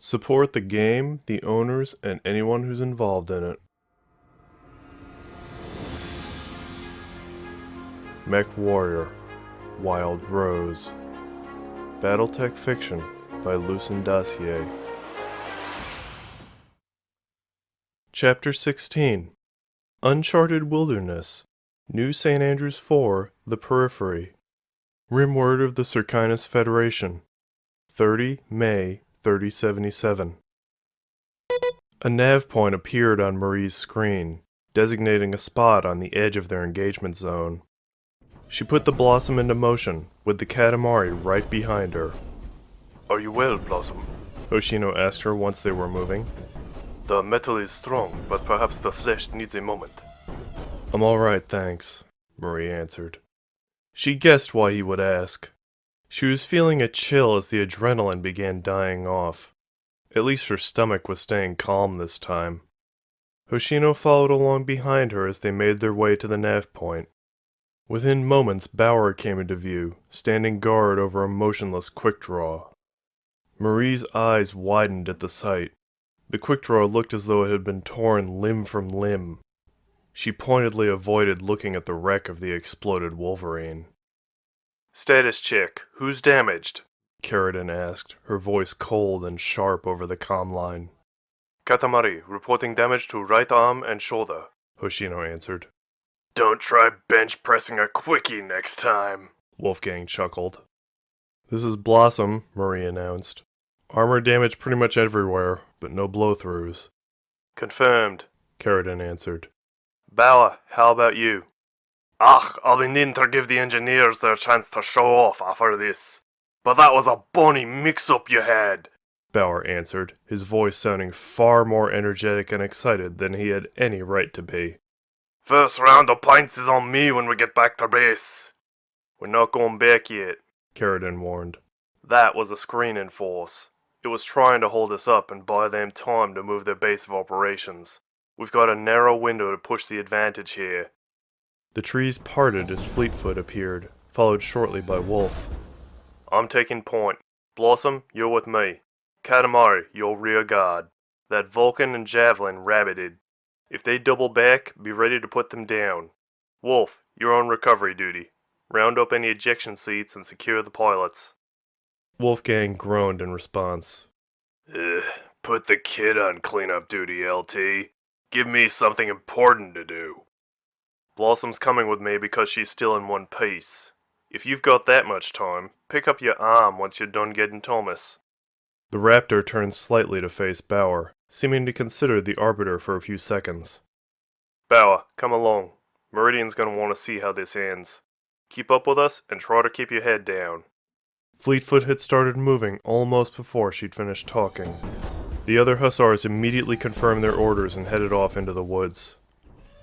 Support the game, the owners, and anyone who's involved in it. Mechwarrior, Wild Rose. Battletech fiction by Lucien Dacier. Chapter 16. Uncharted Wilderness. New St. Andrews 4, The Periphery. Rimward of the Circinus Federation. 30 May 3077. A nav point appeared on Marie's screen, designating a spot on the edge of their engagement zone. She put the Blossom into motion, with the Katamari right behind her. "Are you well, Blossom?" Hoshino asked her once they were moving. "The metal is strong, but perhaps the flesh needs a moment." "I'm alright, thanks," Marie answered. She guessed why he would ask. She was feeling a chill as the adrenaline began dying off. At least her stomach was staying calm this time. Hoshino followed along behind her as they made their way to the nav point. Within moments, Bauer came into view, standing guard over a motionless quick-draw. Marie's eyes widened at the sight. The quick-draw looked as though it had been torn limb from limb. She pointedly avoided looking at the wreck of the exploded Wolverine. "Status check. Who's damaged?" Caradin asked, her voice cold and sharp over the comm line. "Katamari, reporting damage to right arm and shoulder," Hoshino answered. "Don't try bench pressing a quickie next time," Wolfgang chuckled. "This is Blossom," Marie announced. "Armor damage pretty much everywhere, but no blow-throughs." "Confirmed," Caradin answered. "Bauer, how about you?" "Ach, I'll be needing to give the engineers their chance to show off after this. But that was a bonny mix-up you had," Bauer answered, his voice sounding far more energetic and excited than he had any right to be. "First round of pints is on me when we get back to base." "We're not going back yet," Caradin warned. "That was a screening force. It was trying to hold us up and buy them time to move their base of operations. We've got a narrow window to push the advantage here." The trees parted as Fleetfoot appeared, followed shortly by Wolf. "I'm taking point. Blossom, you're with me. Katamari, you're rear guard. That Vulcan and Javelin rabbited. If they double back, be ready to put them down. Wolf, you're on recovery duty. Round up any ejection seats and secure the pilots." Wolfgang groaned in response. Put the kid on cleanup duty, LT. Give me something important to do." "Blossom's coming with me because she's still in one piece. If you've got that much time, pick up your arm once you're done getting Thomas." The Raptor turned slightly to face Bauer, seeming to consider the Arbiter for a few seconds. "Bauer, come along. Meridian's gonna want to see how this ends. Keep up with us and try to keep your head down." Fleetfoot had started moving almost before she'd finished talking. The other Hussars immediately confirmed their orders and headed off into the woods.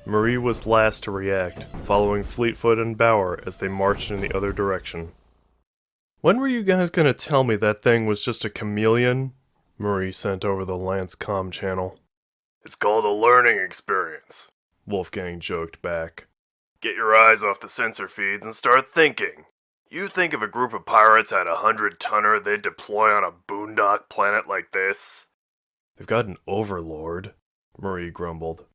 Marie was last to react, following Fleetfoot and Bauer as they marched in the other direction. "When were you guys gonna tell me that thing was just a chameleon?" Marie sent over the Lance comm channel. "It's called a learning experience," Wolfgang joked back. "Get your eyes off the sensor feeds and start thinking. You think if a group of pirates had 100-tonner, they'd deploy on a boondock planet like this?" "They've got an overlord," Marie grumbled.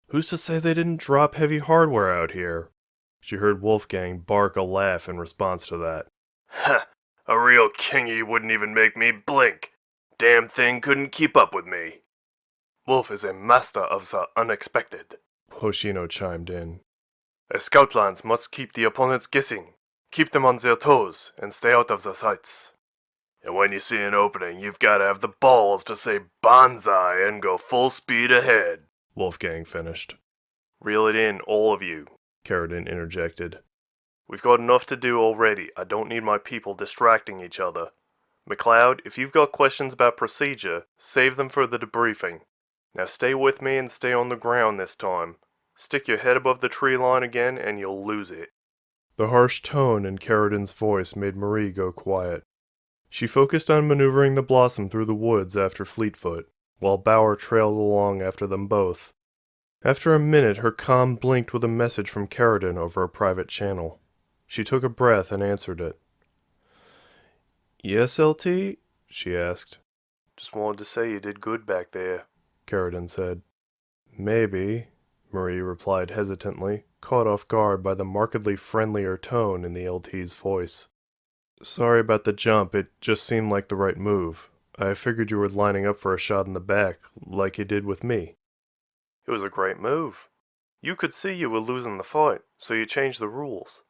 "Who's to say they didn't drop heavy hardware out here?" She heard Wolfgang bark a laugh in response to that. "Heh, a real kingy wouldn't even make me blink. Damn thing couldn't keep up with me." "Wolf is a master of the unexpected," Hoshino chimed in. "A scoutlands must keep the opponents guessing, keep them on their toes, and stay out of the sights. And when you see an opening, you've got to have the balls to say banzai and go full speed ahead," Wolfgang finished. "Reel it in, all of you," Caradin interjected. "We've got enough to do already. I don't need my people distracting each other. McCloud, if you've got questions about procedure, save them for the debriefing. Now stay with me and stay on the ground this time. Stick your head above the tree line again and you'll lose it." The harsh tone in Caradin's voice made Marie go quiet. She focused on maneuvering the Blossom through the woods after Fleetfoot, while Bauer trailed along after them both. After a minute, her comm blinked with a message from Caradin over a private channel. She took a breath and answered it. "Yes, LT?" she asked. Just wanted to say you did good back there, Caradin said. Maybe, Marie replied hesitantly, caught off guard by the markedly friendlier tone in the LT's voice. Sorry about the jump, it just seemed like the right move. I figured you were lining up for a shot in the back, like you did with me. It was a great move. You could see you were losing the fight, so you changed the rules.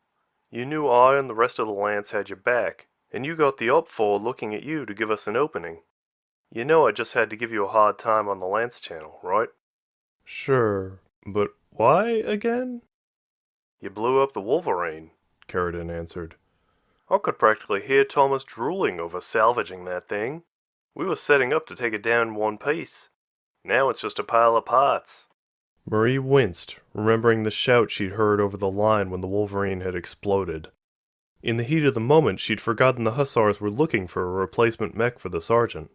You knew I and the rest of the Lance had your back, and you got the up four looking at you to give us an opening. You know I just had to give you a hard time on the Lance channel, right? Sure, but why again? You blew up the Wolverine, Caradin answered. I could practically hear Thomas drooling over salvaging that thing. We were setting up to take it down in one piece. Now it's just a pile of parts. Marie winced, remembering the shout she'd heard over the line when the Wolverine had exploded. In the heat of the moment, she'd forgotten the Hussars were looking for a replacement mech for the sergeant.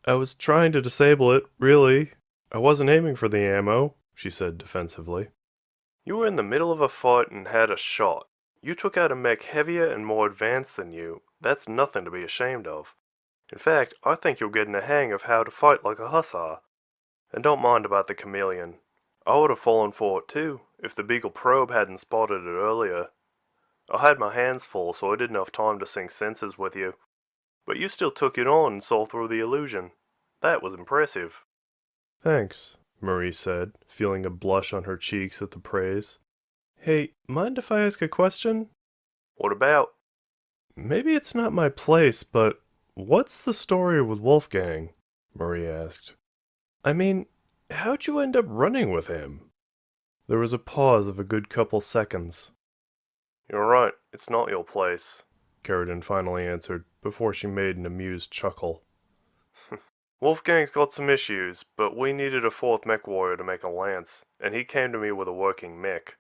I was trying to disable it, really. I wasn't aiming for the ammo, she said defensively. You were in the middle of a fight and had a shot. You took out a mech heavier and more advanced than you. That's nothing to be ashamed of. In fact, I think you're getting a hang of how to fight like a hussar. And don't mind about the chameleon. I would have fallen for it too, if the Beagle probe hadn't spotted it earlier. I had my hands full, so I didn't have time to sync senses with you. But you still took it on and saw through the illusion. That was impressive. Thanks, Marie said, feeling a blush on her cheeks at the praise. Hey, mind if I ask a question? What about? Maybe it's not my place, but what's the story with Wolfgang? Marie asked. I mean, how'd you end up running with him? There was a pause of a good couple seconds. You're right, it's not your place, Caradin finally answered, before she made an amused chuckle. Wolfgang's got some issues, but we needed a fourth Mechwarrior to make a lance, and he came to me with a working mech.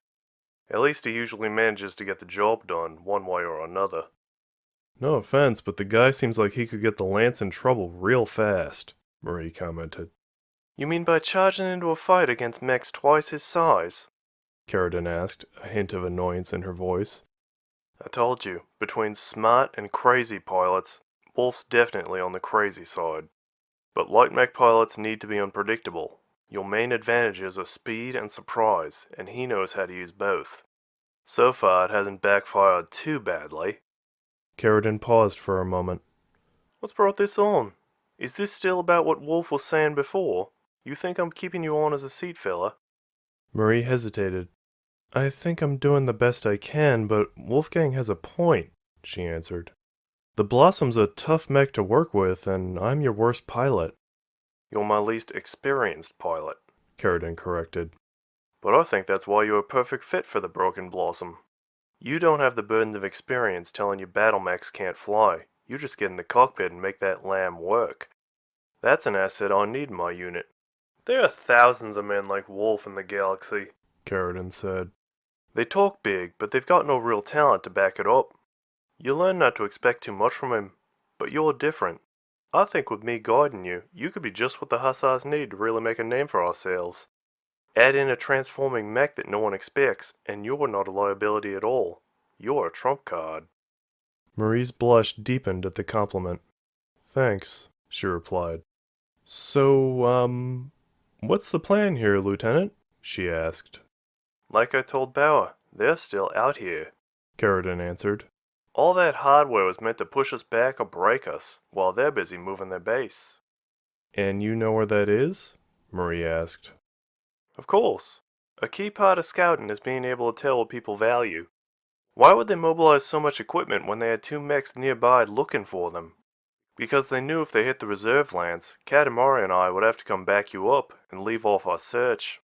At least he usually manages to get the job done, one way or another. No offense, but the guy seems like he could get the lance in trouble real fast, Marie commented. You mean by charging into a fight against mechs twice his size? Caradin asked, a hint of annoyance in her voice. I told you, between smart and crazy pilots, Wolf's definitely on the crazy side. But light mech pilots need to be unpredictable. Your main advantages are speed and surprise, and he knows how to use both. So far, it hasn't backfired too badly. Caradin paused for a moment. What's brought this on? Is this still about what Wolf was saying before? You think I'm keeping you on as a seat filler? Marie hesitated. I think I'm doing the best I can, but Wolfgang has a point, she answered. The Blossom's a tough mech to work with, and I'm your worst pilot. You're my least experienced pilot, Caradin corrected. But I think that's why you're a perfect fit for the Broken Blossom. You don't have the burden of experience telling you battle mechs can't fly. You just get in the cockpit and make that lamb work. That's an asset I need in my unit. There are thousands of men like Wolf in the galaxy, Caradin said. They talk big, but they've got no real talent to back it up. You learn not to expect too much from him, but you're different. I think with me guiding you, you could be just what the Hussars need to really make a name for ourselves. Add in a transforming mech that no one expects, and you're not a liability at all. You're a trump card. Marie's blush deepened at the compliment. Thanks, she replied. So, what's the plan here, Lieutenant? She asked. Like I told Bauer, they're still out here, Caradin answered. All that hardware was meant to push us back or break us, while they're busy moving their base. And you know where that is? Marie asked. Of course. A key part of scouting is being able to tell what people value. Why would they mobilize so much equipment when they had two mechs nearby looking for them? Because they knew if they hit the reserve lance, Katamari and I would have to come back you up and leave off our search.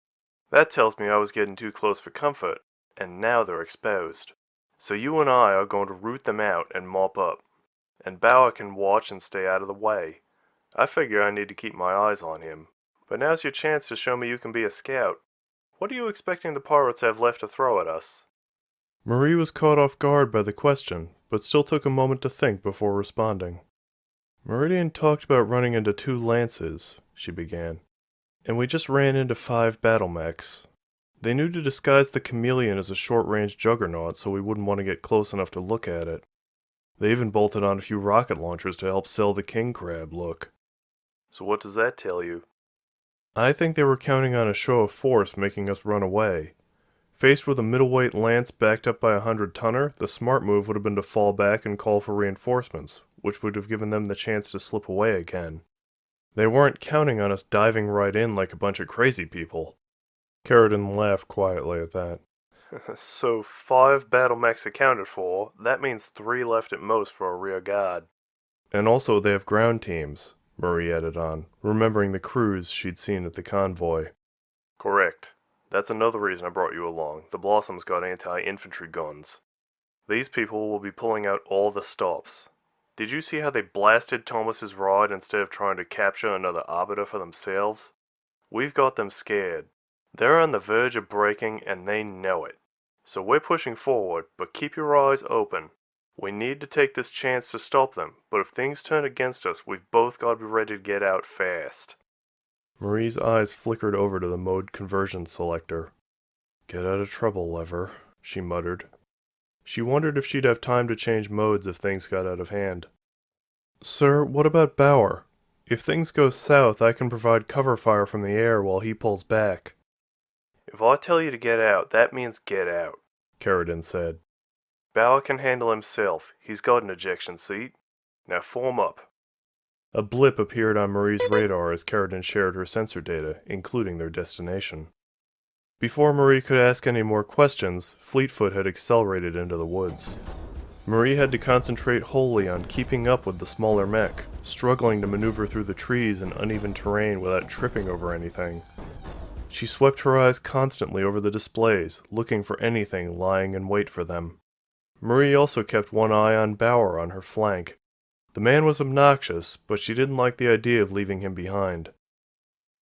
That tells me I was getting too close for comfort, and now they're exposed. So you and I are going to root them out and mop up. And Bauer can watch and stay out of the way. I figure I need to keep my eyes on him. But now's your chance to show me you can be a scout. What are you expecting the pirates have left to throw at us? Marie was caught off guard by the question, but still took a moment to think before responding. Meridian talked about running into 2 lances, she began. And we just ran into 5 battle mechs. They knew to disguise the chameleon as a short-range juggernaut so we wouldn't want to get close enough to look at it. They even bolted on a few rocket launchers to help sell the king crab look. So what does that tell you? I think they were counting on a show of force making us run away. Faced with a middleweight lance backed up by a 100-tonner, the smart move would have been to fall back and call for reinforcements, which would have given them the chance to slip away again. They weren't counting on us diving right in like a bunch of crazy people. Caradin laughed quietly at that. So 5 battle mechs accounted for, that means 3 left at most for a rear guard. And also they have ground teams, Marie added on, remembering the crews she'd seen at the convoy. Correct. That's another reason I brought you along. The Blossom's got anti-infantry guns. These people will be pulling out all the stops. Did you see how they blasted Thomas's ride instead of trying to capture another arbiter for themselves? We've got them scared. They're on the verge of breaking and they know it. So we're pushing forward, but keep your eyes open. We need to take this chance to stop them, but if things turn against us, we've both got to be ready to get out fast. Marie's eyes flickered over to the mode conversion selector. Get out of trouble, lever, she muttered. She wondered if she'd have time to change modes if things got out of hand. Sir, what about Bauer? If things go south, I can provide cover fire from the air while he pulls back. If I tell you to get out, that means get out, Caradin said. Bauer can handle himself. He's got an ejection seat. Now form up. A blip appeared on Marie's radar as Caradin shared her sensor data, including their destination. Before Marie could ask any more questions, Fleetfoot had accelerated into the woods. Marie had to concentrate wholly on keeping up with the smaller mech, struggling to maneuver through the trees and uneven terrain without tripping over anything. She swept her eyes constantly over the displays, looking for anything lying in wait for them. Marie also kept one eye on Bauer on her flank. The man was obnoxious, but she didn't like the idea of leaving him behind.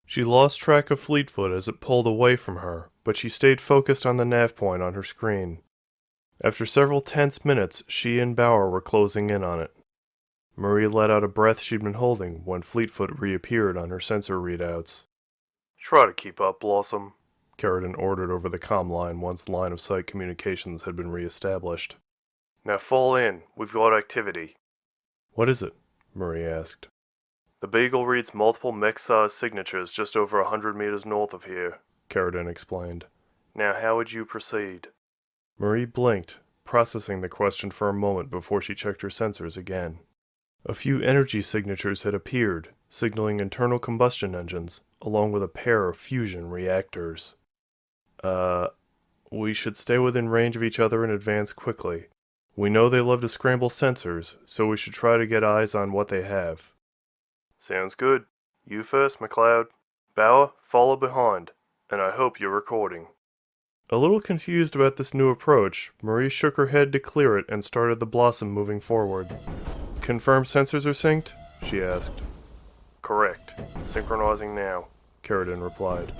She lost track of Fleetfoot as it pulled away from her, but she stayed focused on the nav point on her screen. After several tense minutes, she and Bauer were closing in on it. Marie let out a breath she'd been holding when Fleetfoot reappeared on her sensor readouts. Try to keep up, Blossom, Caradin ordered over the comm line once line-of-sight communications had been re-established. Now fall in. We've got activity. What is it? Marie asked. The Beagle reads multiple mech-sized signatures just over 100 meters north of here, Caradin explained. Now how would you proceed? Marie blinked, processing the question for a moment before she checked her sensors again. A few energy signatures had appeared, signaling internal combustion engines, along with a pair of fusion reactors. We should stay within range of each other and advance quickly. We know they love to scramble sensors, so we should try to get eyes on what they have. Sounds good. You first, McCloud. Bauer, follow behind, and I hope you're recording. A little confused about this new approach, Marie shook her head to clear it and started the Blossom moving forward. Confirm sensors are synced? She asked. Correct. Synchronizing now, Caradin replied.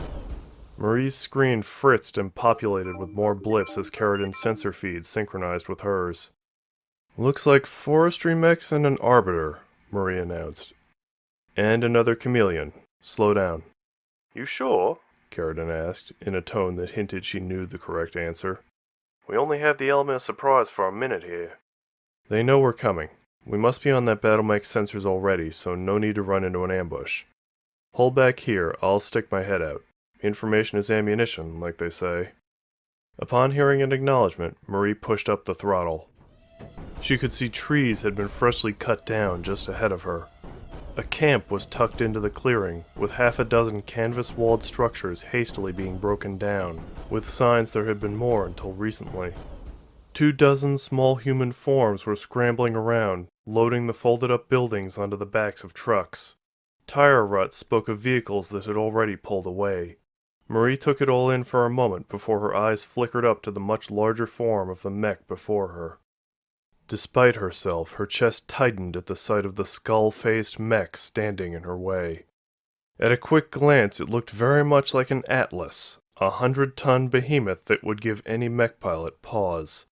Marie's screen fritzed and populated with more blips as Caradin's sensor feeds synchronized with hers. Looks like ForestryMech and an Arbiter, Marie announced. And another chameleon. Slow down. You sure? Caradin asked, in a tone that hinted she knew the correct answer. We only have the element of surprise for a minute here. They know we're coming. We must be on that battlemech sensors already, so no need to run into an ambush. Hold back here, I'll stick my head out. Information is ammunition, like they say. Upon hearing an acknowledgement, Marie pushed up the throttle. She could see trees had been freshly cut down just ahead of her. A camp was tucked into the clearing, with half a dozen canvas-walled structures hastily being broken down, with signs there had been more until recently. 24 small human forms were scrambling around, loading the folded-up buildings onto the backs of trucks. Tire ruts spoke of vehicles that had already pulled away. Marie took it all in for a moment before her eyes flickered up to the much larger form of the mech before her. Despite herself, her chest tightened at the sight of the skull-faced mech standing in her way. At a quick glance, it looked very much like an Atlas, a 100-ton behemoth that would give any mech pilot pause.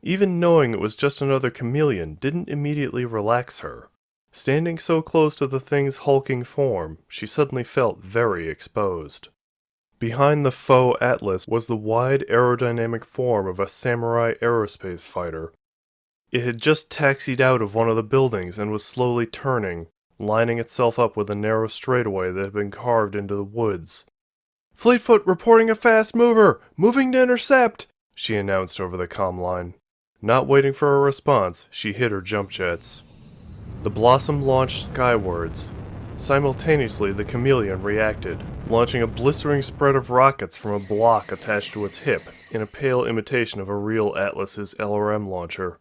Even knowing it was just another chameleon didn't immediately relax her. Standing so close to the thing's hulking form, she suddenly felt very exposed. Behind the faux Atlas was the wide aerodynamic form of a samurai aerospace fighter. It had just taxied out of one of the buildings and was slowly turning, lining itself up with a narrow straightaway that had been carved into the woods. "Fleetfoot reporting a fast mover! Moving to intercept!" she announced over the comm line. Not waiting for a response, she hit her jump jets. The Blossom launched skywards. Simultaneously, the Chameleon reacted, launching a blistering spread of rockets from a block attached to its hip, in a pale imitation of a real Atlas's LRM launcher.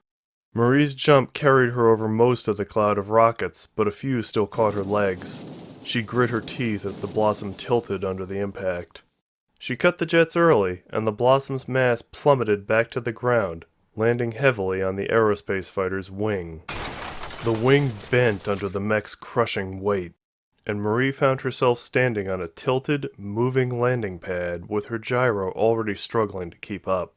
Marie's jump carried her over most of the cloud of rockets, but a few still caught her legs. She grit her teeth as the Blossom tilted under the impact. She cut the jets early, and the Blossom's mass plummeted back to the ground, landing heavily on the aerospace fighter's wing. The wing bent under the mech's crushing weight, and Marie found herself standing on a tilted, moving landing pad with her gyro already struggling to keep up.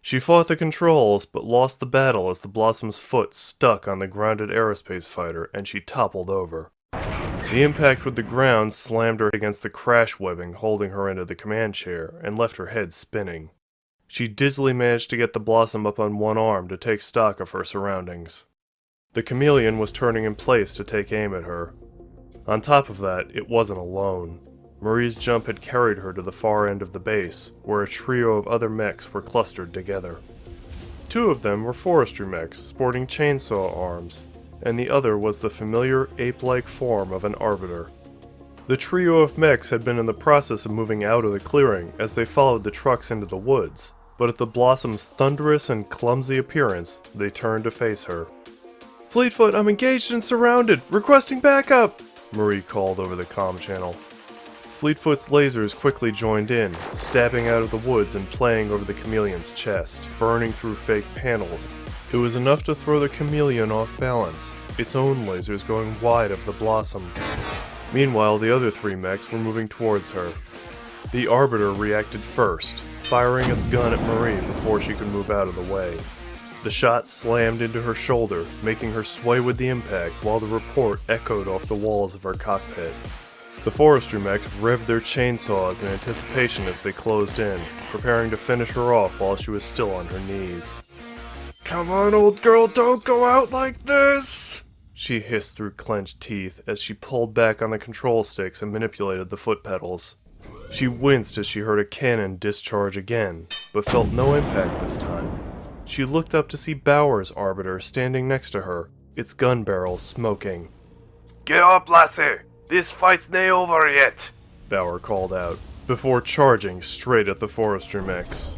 She fought the controls, but lost the battle as the Blossom's foot stuck on the grounded aerospace fighter and she toppled over. The impact with the ground slammed her against the crash webbing holding her into the command chair and left her head spinning. She dizzily managed to get the Blossom up on one arm to take stock of her surroundings. The Chameleon was turning in place to take aim at her. On top of that, it wasn't alone. Marie's jump had carried her to the far end of the base, where a trio of other mechs were clustered together. Two of them were ForestryMechs, sporting chainsaw arms, and the other was the familiar ape-like form of an Arbiter. The trio of mechs had been in the process of moving out of the clearing as they followed the trucks into the woods, but at the Blossom's thunderous and clumsy appearance, they turned to face her. "Fleetfoot, I'm engaged and surrounded! Requesting backup!" Marie called over the comm channel. Fleetfoot's lasers quickly joined in, stabbing out of the woods and playing over the Chameleon's chest, burning through fake panels. It was enough to throw the Chameleon off balance, its own lasers going wide of the Blossom. Meanwhile, the other three mechs were moving towards her. The Arbiter reacted first, firing its gun at Marie before she could move out of the way. The shot slammed into her shoulder, making her sway with the impact while the report echoed off the walls of her cockpit. The ForestryMechs revved their chainsaws in anticipation as they closed in, preparing to finish her off while she was still on her knees. "Come on, old girl, don't go out like this!" she hissed through clenched teeth as she pulled back on the control sticks and manipulated the foot pedals. She winced as she heard a cannon discharge again, but felt no impact this time. She looked up to see Bauer's Arbiter standing next to her, its gun barrel smoking. Get up, lassie! This fight's nae over yet! Bauer called out, before charging straight at the ForestryMechs.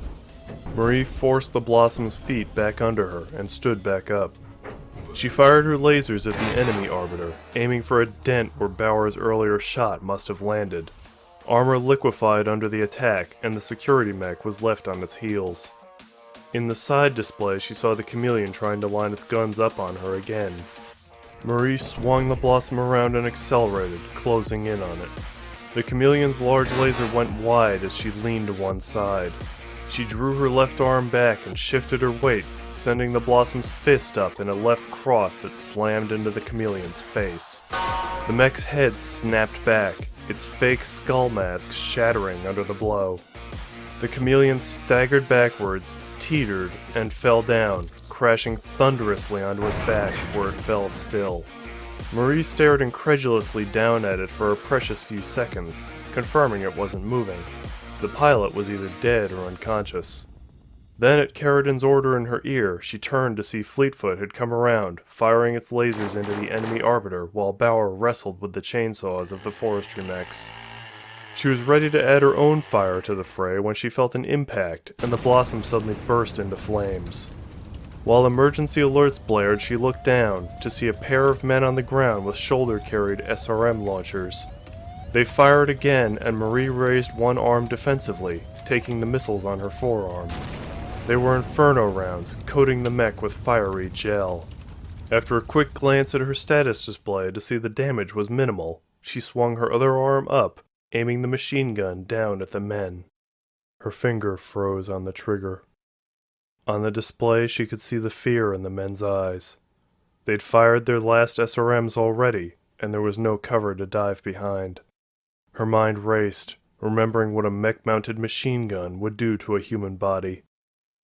Marie forced the Blossom's feet back under her and stood back up. She fired her lasers at the enemy Arbiter, aiming for a dent where Bauer's earlier shot must have landed. Armor liquefied under the attack, and the security mech was left on its heels. In the side display, she saw the Chameleon trying to line its guns up on her again. Marie swung the Blossom around and accelerated, closing in on it. The Chameleon's large laser went wide as she leaned to one side. She drew her left arm back and shifted her weight, sending the Blossom's fist up in a left cross that slammed into the Chameleon's face. The mech's head snapped back, its fake skull mask shattering under the blow. The Chameleon staggered backwards, teetered, and fell down, crashing thunderously onto its back where it fell still. Marie stared incredulously down at it for a precious few seconds, confirming it wasn't moving. The pilot was either dead or unconscious. Then, at Caradin's order in her ear, she turned to see Fleetfoot had come around, firing its lasers into the enemy Arbiter while Bauer wrestled with the chainsaws of the ForestryMechs. She was ready to add her own fire to the fray when she felt an impact, and the Blossom suddenly burst into flames. While emergency alerts blared, she looked down to see a pair of men on the ground with shoulder-carried SRM launchers. They fired again, and Marie raised one arm defensively, taking the missiles on her forearm. They were Inferno rounds, coating the mech with fiery gel. After a quick glance at her status display to see the damage was minimal, she swung her other arm up, aiming the machine gun down at the men. Her finger froze on the trigger. On the display, she could see the fear in the men's eyes. They'd fired their last SRMs already, and there was no cover to dive behind. Her mind raced, remembering what a mech-mounted machine gun would do to a human body.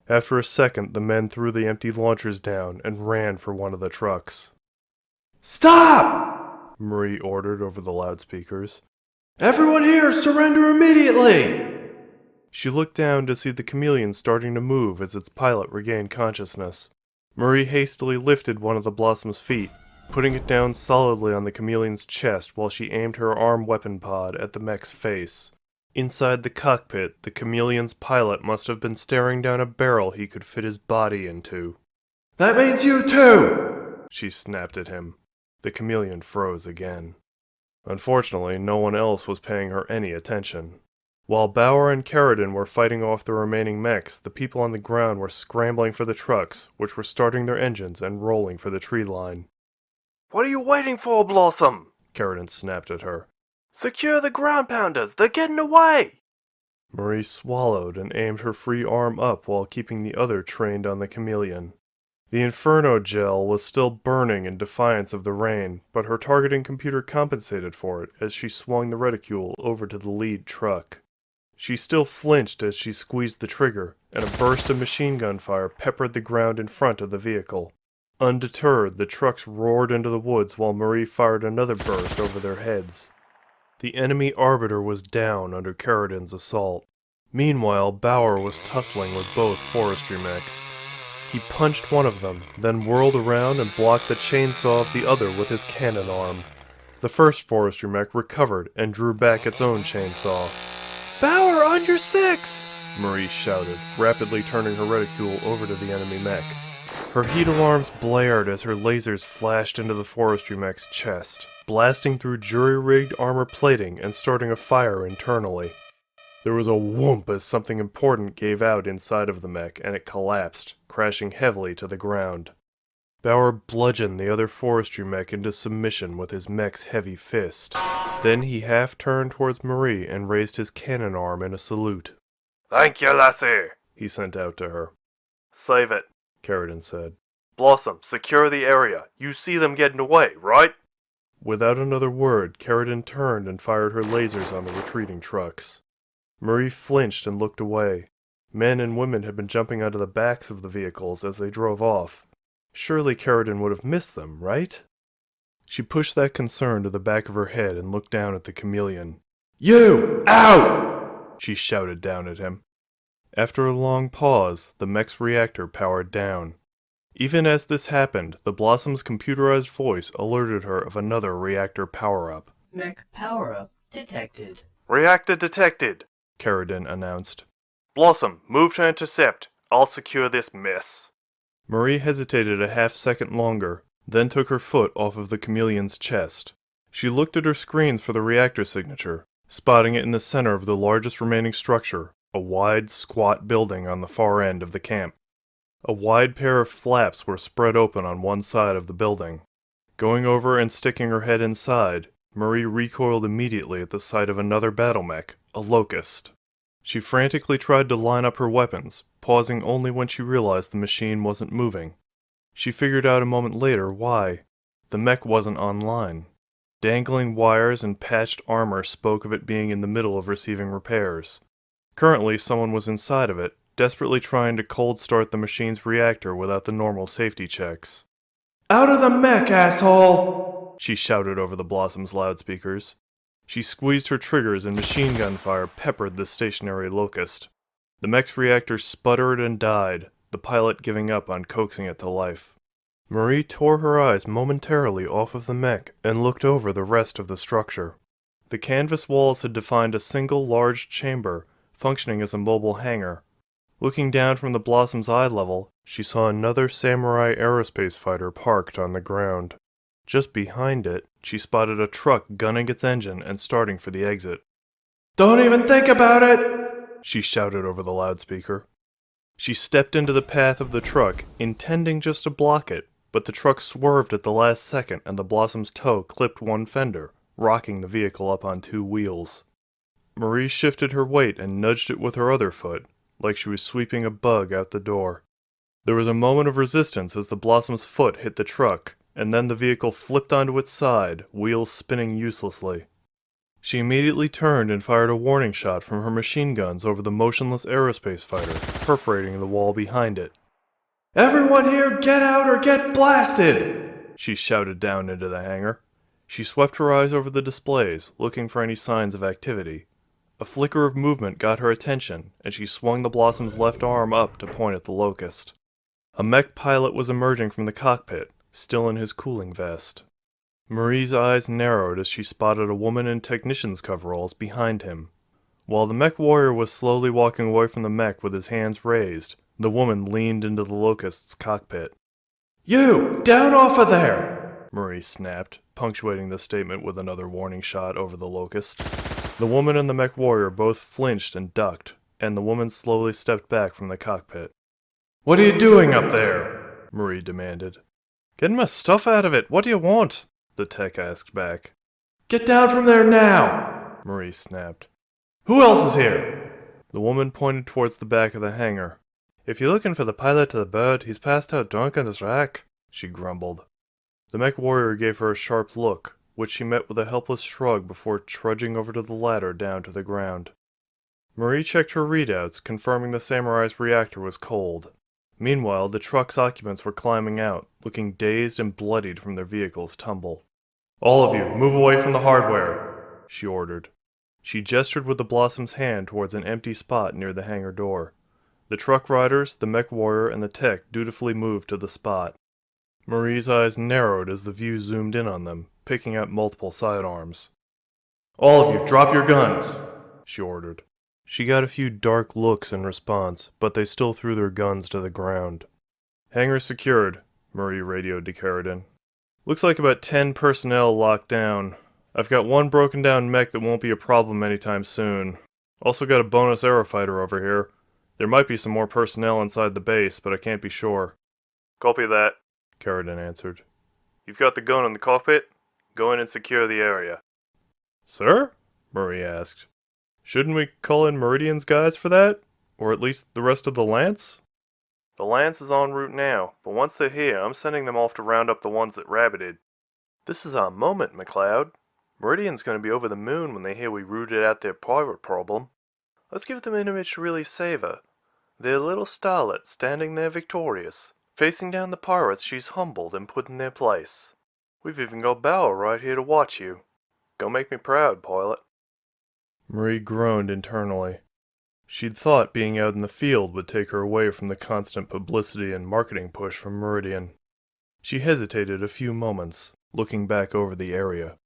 After a second, the men threw the empty launchers down and ran for one of the trucks. "Stop!" Marie ordered over the loudspeakers. Everyone here, surrender immediately! She looked down to see the chameleon starting to move as its pilot regained consciousness. Marie hastily lifted one of the Blossom's feet, putting it down solidly on the chameleon's chest while she aimed her arm weapon pod at the mech's face. Inside the cockpit, the chameleon's pilot must have been staring down a barrel he could fit his body into. That means you too! She snapped at him. The chameleon froze again. Unfortunately, no one else was paying her any attention. While Bauer and Caradin were fighting off the remaining mechs, the people on the ground were scrambling for the trucks, which were starting their engines and rolling for the tree line. What are you waiting for, Blossom? Caradin snapped at her. Secure the ground pounders, they're getting away! Marie swallowed and aimed her free arm up while keeping the other trained on the chameleon. The Inferno gel was still burning in defiance of the rain, but her targeting computer compensated for it as she swung the reticule over to the lead truck. She still flinched as she squeezed the trigger, and a burst of machine gun fire peppered the ground in front of the vehicle. Undeterred, the trucks roared into the woods while Marie fired another burst over their heads. The enemy Arbiter was down under Caradin's assault. Meanwhile, Bauer was tussling with both ForestryMechs. He punched one of them, then whirled around and blocked the chainsaw of the other with his cannon arm. The first ForestryMech recovered and drew back its own chainsaw. Bauer, on your six! Marie shouted, rapidly turning her reticule over to the enemy mech. Her heat alarms blared as her lasers flashed into the ForestryMech's chest, blasting through jury-rigged armor plating and starting a fire internally. There was a whoomp as something important gave out inside of the mech, and it collapsed, crashing heavily to the ground. Bauer bludgeoned the other ForestryMech into submission with his mech's heavy fist. Then he half-turned towards Marie and raised his cannon arm in a salute. Thank you, lassie, He sent out to her. Save it. Caradin said. Blossom, secure the area. You see them getting away, right? Without another word, Caradin turned and fired her lasers on the retreating trucks. Marie flinched and looked away. Men and women had been jumping onto the backs of the vehicles as they drove off. Surely Caradin would have missed them, right? She pushed that concern to the back of her head and looked down at the chameleon. You! Out! She shouted down at him. After a long pause, the mech's reactor powered down. Even as this happened, the Blossom's computerized voice alerted her of another reactor power-up. Mech power-up detected. Reactor detected, Caradin announced. Blossom, move to intercept. I'll secure this mess. Marie hesitated a half-second longer, then took her foot off of the chameleon's chest. She looked at her screens for the reactor signature, spotting it in the center of the largest remaining structure, a wide, squat building on the far end of the camp. A wide pair of flaps were spread open on one side of the building. Going over and sticking her head inside, Marie recoiled immediately at the sight of another battle mech, a Locust. She frantically tried to line up her weapons, pausing only when she realized the machine wasn't moving. She figured out a moment later why. The mech wasn't online. Dangling wires and patched armor spoke of it being in the middle of receiving repairs. Currently, someone was inside of it, desperately trying to cold start the machine's reactor without the normal safety checks. Out of the mech, asshole! She shouted over the Blossom's loudspeakers. She squeezed her triggers and machine gun fire peppered the stationary Locust. The mech's reactor sputtered and died, the pilot giving up on coaxing it to life. Marie tore her eyes momentarily off of the mech and looked over the rest of the structure. The canvas walls had defined a single large chamber, functioning as a mobile hangar. Looking down from the Blossom's eye level, she saw another Samurai aerospace fighter parked on the ground. Just behind it, she spotted a truck gunning its engine and starting for the exit. Don't even think about it! She shouted over the loudspeaker. She stepped into the path of the truck, intending just to block it, but the truck swerved at the last second and the Blossom's toe clipped one fender, rocking the vehicle up on two wheels. Marie shifted her weight and nudged it with her other foot, like she was sweeping a bug out the door. There was a moment of resistance as the Blossom's foot hit the truck, and then the vehicle flipped onto its side, wheels spinning uselessly. She immediately turned and fired a warning shot from her machine guns over the motionless aerospace fighter, perforating the wall behind it. Everyone here get out or get blasted! She shouted down into the hangar. She swept her eyes over the displays, looking for any signs of activity. A flicker of movement got her attention, and she swung the Blossom's left arm up to point at the Locust. A mech pilot was emerging from the cockpit, still in his cooling vest. Marie's eyes narrowed as she spotted a woman in technician's coveralls behind him. While the Mechwarrior was slowly walking away from the mech with his hands raised, the woman leaned into the Locust's cockpit. You! Down off of there! Marie snapped, punctuating the statement with another warning shot over the Locust. The woman and the Mechwarrior both flinched and ducked, and the woman slowly stepped back from the cockpit. What are you doing up there? Marie demanded. Getting my stuff out of it. What do you want? The tech asked back. Get down from there now! Marie snapped. Who else is here? The woman pointed towards the back of the hangar. If you're looking for the pilot of the bird, he's passed out drunk on his rack, she grumbled. The Mechwarrior gave her a sharp look, which she met with a helpless shrug before trudging over to the ladder down to the ground. Marie checked her readouts, confirming the Samurai's reactor was cold. Meanwhile, the truck's occupants were climbing out, looking dazed and bloodied from their vehicle's tumble. All of you, move away from the hardware, she ordered. She gestured with the Blossom's hand towards an empty spot near the hangar door. The truck riders, the Mechwarrior, and the tech dutifully moved to the spot. Marie's eyes narrowed as the view zoomed in on them, picking out multiple sidearms. All of you, drop your guns, she ordered. She got a few dark looks in response, but they still threw their guns to the ground. Hangar secured, Marie radioed to Caradin. Looks like about 10 personnel locked down. I've got one broken down mech that won't be a problem anytime soon. Also got a bonus aerofighter over here. There might be some more personnel inside the base, but I can't be sure. Copy that, Caradin answered. You've got the gun in the cockpit? Go in and secure the area. Sir? Marie asked. Shouldn't we call in Meridian's guys for that? Or at least the rest of the Lance? The Lance is en route now, but once they're here, I'm sending them off to round up the ones that rabbited. This is our moment, McCloud. Meridian's going to be over the moon when they hear we rooted out their pirate problem. Let's give them an image to really savor. Their little starlet standing there victorious, facing down the pirates she's humbled and put in their place. We've even got Bauer right here to watch you. Go make me proud, pilot. Marie groaned internally. She'd thought being out in the field would take her away from the constant publicity and marketing push from Meridian. She hesitated a few moments, looking back over the area.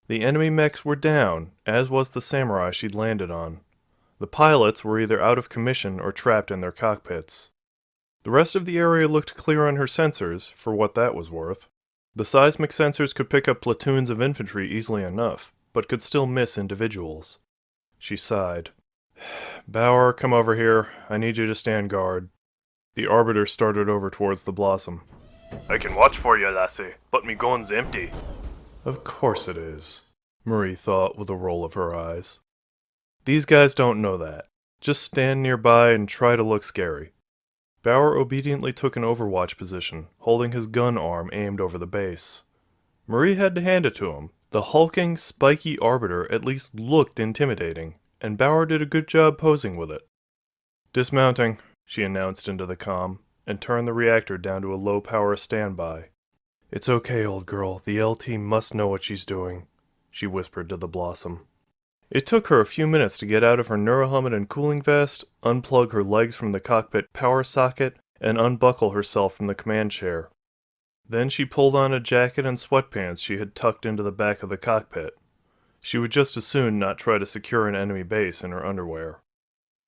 The enemy mechs were down, as was the samurai she'd landed on. The pilots were either out of commission or trapped in their cockpits. The rest of the area looked clear on her sensors, for what that was worth. The seismic sensors could pick up platoons of infantry easily enough, but could still miss individuals. She sighed. Bauer, come over here. I need you to stand guard. The Arbiter started over towards the Blossom. I can watch for you, lassie, but me gun's empty. Of course it is, Marie thought with a roll of her eyes. These guys don't know that. Just stand nearby and try to look scary. Bauer obediently took an overwatch position, holding his gun arm aimed over the base. Marie had to hand it to him. The hulking, spiky Arbiter at least looked intimidating, and Bauer did a good job posing with it. Dismounting, she announced into the comm, and turned the reactor down to a low-power standby. It's okay, old girl. The LT must know what she's doing, she whispered to the Blossom. It took her a few minutes to get out of her neurohelmet and cooling vest, unplug her legs from the cockpit power socket, and unbuckle herself from the command chair. Then she pulled on a jacket and sweatpants she had tucked into the back of the cockpit. She would just as soon not try to secure an enemy base in her underwear.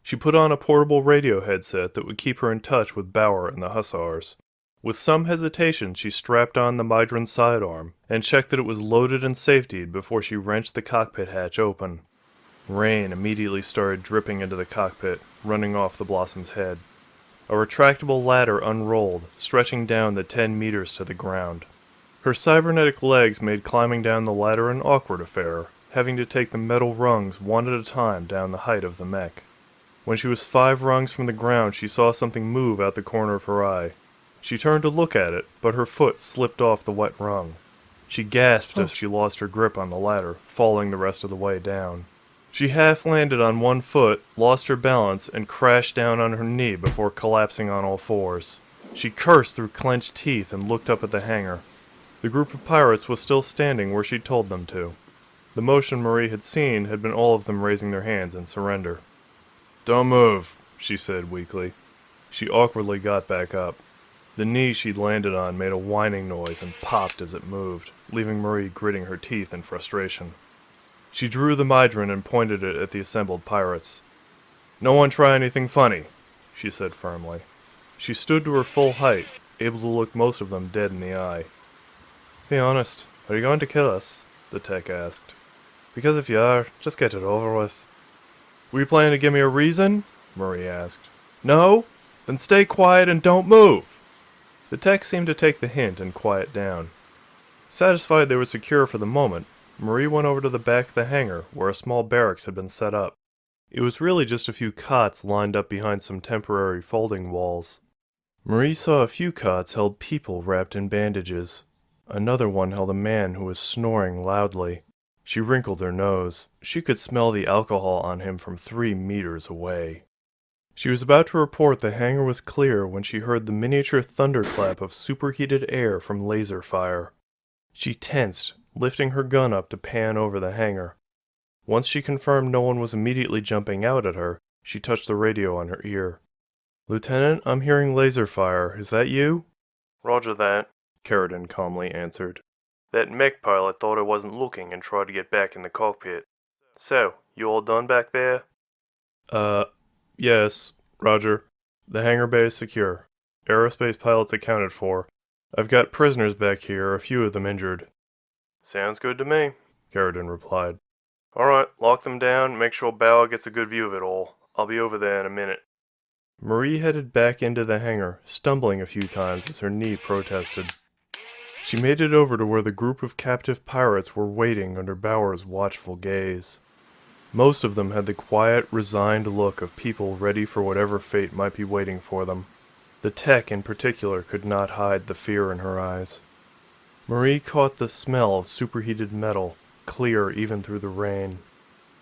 She put on a portable radio headset that would keep her in touch with Bauer and the Hussars. With some hesitation, she strapped on the Mydran's sidearm and checked that it was loaded and safetied before she wrenched the cockpit hatch open. Rain immediately started dripping into the cockpit, running off the Blossom's head. A retractable ladder unrolled, stretching down the 10 meters to the ground. Her cybernetic legs made climbing down the ladder an awkward affair, having to take the metal rungs one at a time down the height of the mech. When she was 5 rungs from the ground, she saw something move out the corner of her eye. She turned to look at it, but her foot slipped off the wet rung. She gasped as she lost her grip on the ladder, falling the rest of the way down. She half landed on one foot, lost her balance, and crashed down on her knee before collapsing on all fours. She cursed through clenched teeth and looked up at the hangar. The group of pirates was still standing where she'd told them to. The motion Marie had seen had been all of them raising their hands in surrender. "Don't move," she said weakly. She awkwardly got back up. The knee she'd landed on made a whining noise and popped as it moved, leaving Marie gritting her teeth in frustration. She drew the Mydran and pointed it at the assembled pirates. "No one try anything funny," she said firmly. She stood to her full height, able to look most of them dead in the eye. "Be honest, are you going to kill us?" the tech asked. "Because if you are, just get it over with." "Were you planning to give me a reason?" Marie asked. "No? Then stay quiet and don't move." The tech seemed to take the hint and quiet down. Satisfied they were secure for the moment, Marie went over to the back of the hangar where a small barracks had been set up. It was really just a few cots lined up behind some temporary folding walls. Marie saw a few cots held people wrapped in bandages. Another one held a man who was snoring loudly. She wrinkled her nose. She could smell the alcohol on him from 3 meters away. She was about to report the hangar was clear when she heard the miniature thunderclap of superheated air from laser fire. She tensed, lifting her gun up to pan over the hangar. Once she confirmed no one was immediately jumping out at her, she touched the radio on her ear. "Lieutenant, I'm hearing laser fire. Is that you?" Roger that. Caradin calmly answered. That mech pilot thought I wasn't looking and tried to get back in the cockpit. So, you all done back there? Yes, Roger. The hangar bay is secure. Aerospace pilots accounted for. I've got prisoners back here, a few of them injured. Sounds good to me, Caradin replied. Alright, lock them down, make sure Bauer gets a good view of it all. I'll be over there in a minute. Marie headed back into the hangar, stumbling a few times as her knee protested. She made it over to where the group of captive pirates were waiting under Bauer's watchful gaze. Most of them had the quiet, resigned look of people ready for whatever fate might be waiting for them. The tech in particular could not hide the fear in her eyes. Marie caught the smell of superheated metal, clear even through the rain.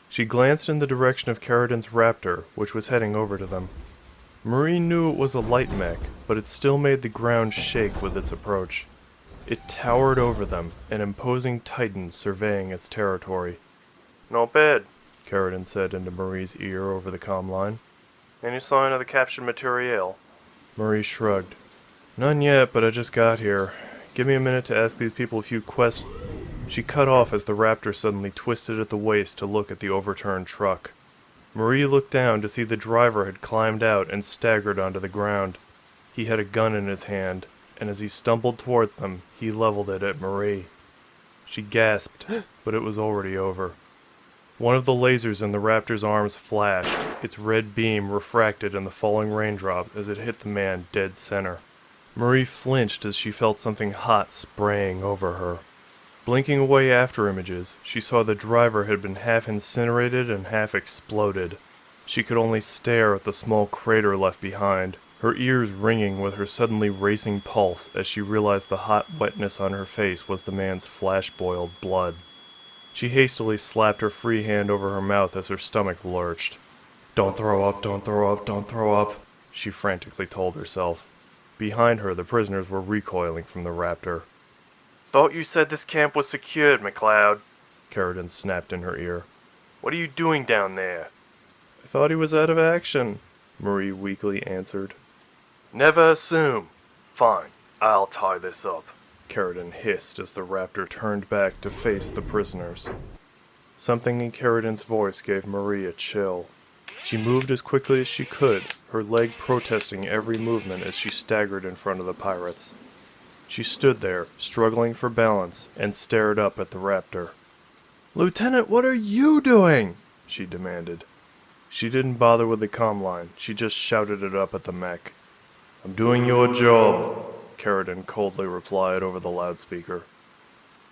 She glanced in the direction of Caradin's raptor, which was heading over to them. Marie knew it was a light mech, but it still made the ground shake with its approach. It towered over them, an imposing titan surveying its territory. Not bad, Caradin said into Marie's ear over the comm line. Any sign of the captured materiel? Marie shrugged. None yet, but I just got here. Give me a minute to ask these people a few questions. She cut off as the raptor suddenly twisted at the waist to look at the overturned truck. Marie looked down to see the driver had climbed out and staggered onto the ground. He had a gun in his hand, and as he stumbled towards them, he leveled it at Marie. She gasped, but it was already over. One of the lasers in the raptor's arms flashed, its red beam refracted in the falling raindrop as it hit the man dead center. Marie flinched as she felt something hot spraying over her. Blinking away after images, she saw the driver had been half incinerated and half exploded. She could only stare at the small crater left behind, her ears ringing with her suddenly racing pulse as she realized the hot wetness on her face was the man's flash-boiled blood. She hastily slapped her free hand over her mouth as her stomach lurched. "Don't throw up, don't throw up, don't throw up," she frantically told herself. Behind her, the prisoners were recoiling from the raptor. Thought you said this camp was secured, McCloud, Caradin snapped in her ear. What are you doing down there? I thought he was out of action, Marie weakly answered. Never assume. Fine, I'll tie this up, Caradin hissed as the raptor turned back to face the prisoners. Something in Caradin's voice gave Marie a chill. She moved as quickly as she could, her leg protesting every movement as she staggered in front of the pirates. She stood there, struggling for balance, and stared up at the raptor. "Lieutenant, what are you doing?" she demanded. She didn't bother with the comm line, she just shouted it up at the mech. "I'm doing your job," Caradin coldly replied over the loudspeaker.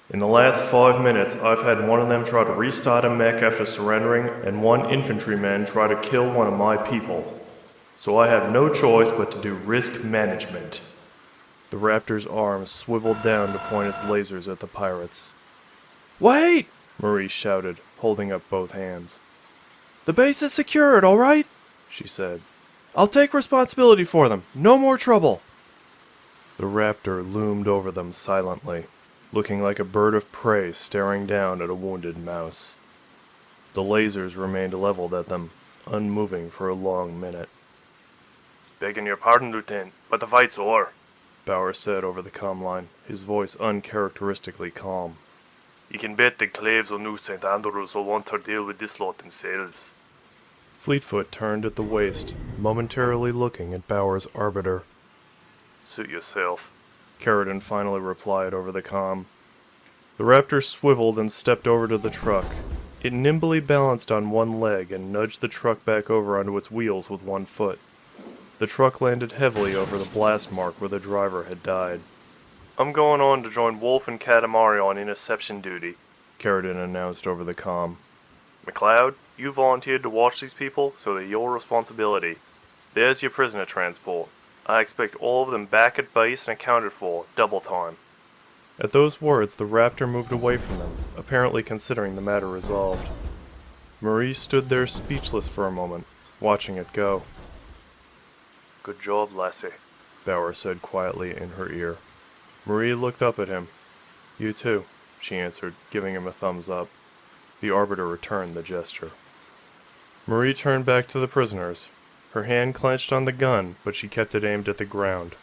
"In the last 5 minutes, I've had one of them try to restart a mech after surrendering, and one infantryman try to kill one of my people. So I have no choice but to do risk management." The raptor's arms swiveled down to point its lasers at the pirates. "Wait!" Marie shouted, holding up both hands. "The base is secured, all right?" she said. "I'll take responsibility for them. No more trouble." The raptor loomed over them silently. looking like a bird of prey staring down at a wounded mouse. The lasers remained leveled at them, unmoving for a long minute. Begging your pardon, Lieutenant, but the fight's o'er. Bauer said over the comm line, his voice uncharacteristically calm. You can bet the Claves of New St. Andrews will want to deal with this lot themselves. Fleetfoot turned at the waist, momentarily looking at Bauer's arbiter. Suit yourself. Caradin finally replied over the comm. The Raptor swiveled and stepped over to the truck. It nimbly balanced on one leg and nudged the truck back over onto its wheels with one foot. The truck landed heavily over the blast mark where the driver had died. I'm going on to join Wolf and Katamari on interception duty, Caradin announced over the comm. McCloud, you volunteered to watch these people, so they're your responsibility. There's your prisoner transport. I expect all of them back at base and accounted for, double time. At those words, the Raptor moved away from them, apparently considering the matter resolved. Marie stood there speechless for a moment, watching it go. Good job, lassie, Bauer said quietly in her ear. Marie looked up at him. You too, she answered, giving him a thumbs up. The Arbiter returned the gesture. Marie turned back to the prisoners. Her hand clenched on the gun, but she kept it aimed at the ground.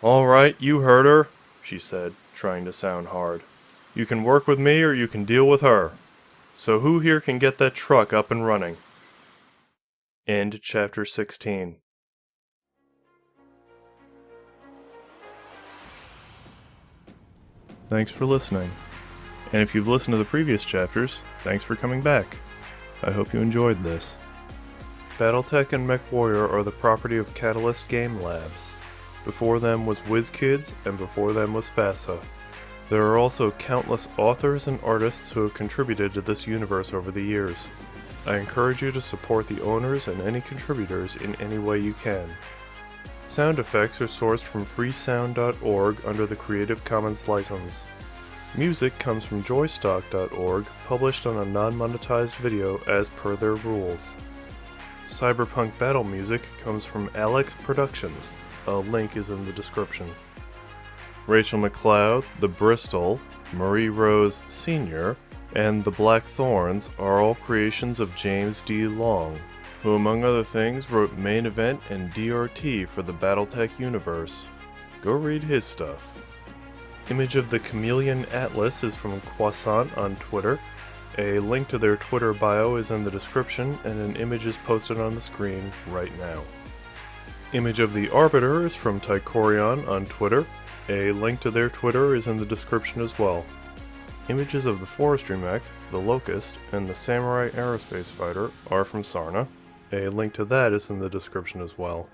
All right, you heard her, she said, trying to sound hard. You can work with me or you can deal with her. So who here can get that truck up and running? End chapter 16. Thanks for listening. And if you've listened to the previous chapters, thanks for coming back. I hope you enjoyed this. Battletech and Mechwarrior are the property of Catalyst Game Labs. Before them was WizKids, and before them was FASA. There are also countless authors and artists who have contributed to this universe over the years. I encourage you to support the owners and any contributors in any way you can. Sound effects are sourced from freesound.org under the Creative Commons license. Music comes from joystock.org, published on a non-monetized video as per their rules. Cyberpunk battle music comes from Alex Productions. A link is in the description. Rachel McCloud, the Bristol, Marie Rose Sr., and the Black Thorns are all creations of James D. Long, who among other things wrote Main Event and DRT for the Battletech universe. Go read his stuff. Image of the Chameleon Atlas is from Croissant on Twitter. A link to their Twitter bio is in the description, and an image is posted on the screen right now. Image of the Arbiter is from Tychorion on Twitter. A link to their Twitter is in the description as well. Images of the ForestryMech, the Locust, and the Samurai Aerospace Fighter are from Sarna. A link to that is in the description as well.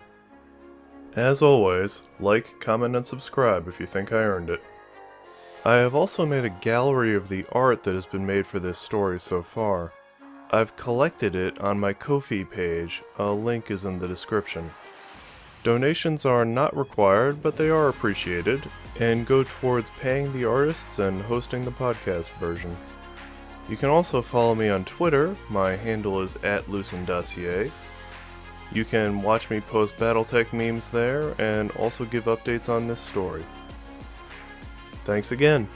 As always, like, comment, and subscribe if you think I earned it. I have also made a gallery of the art that has been made for this story so far. I've collected it on my Ko-fi page, a link is in the description. Donations are not required, but they are appreciated, and go towards paying the artists and hosting the podcast version. You can also follow me on Twitter, my handle is @LucenDossier. You can watch me post Battletech memes there, and also give updates on this story. Thanks again.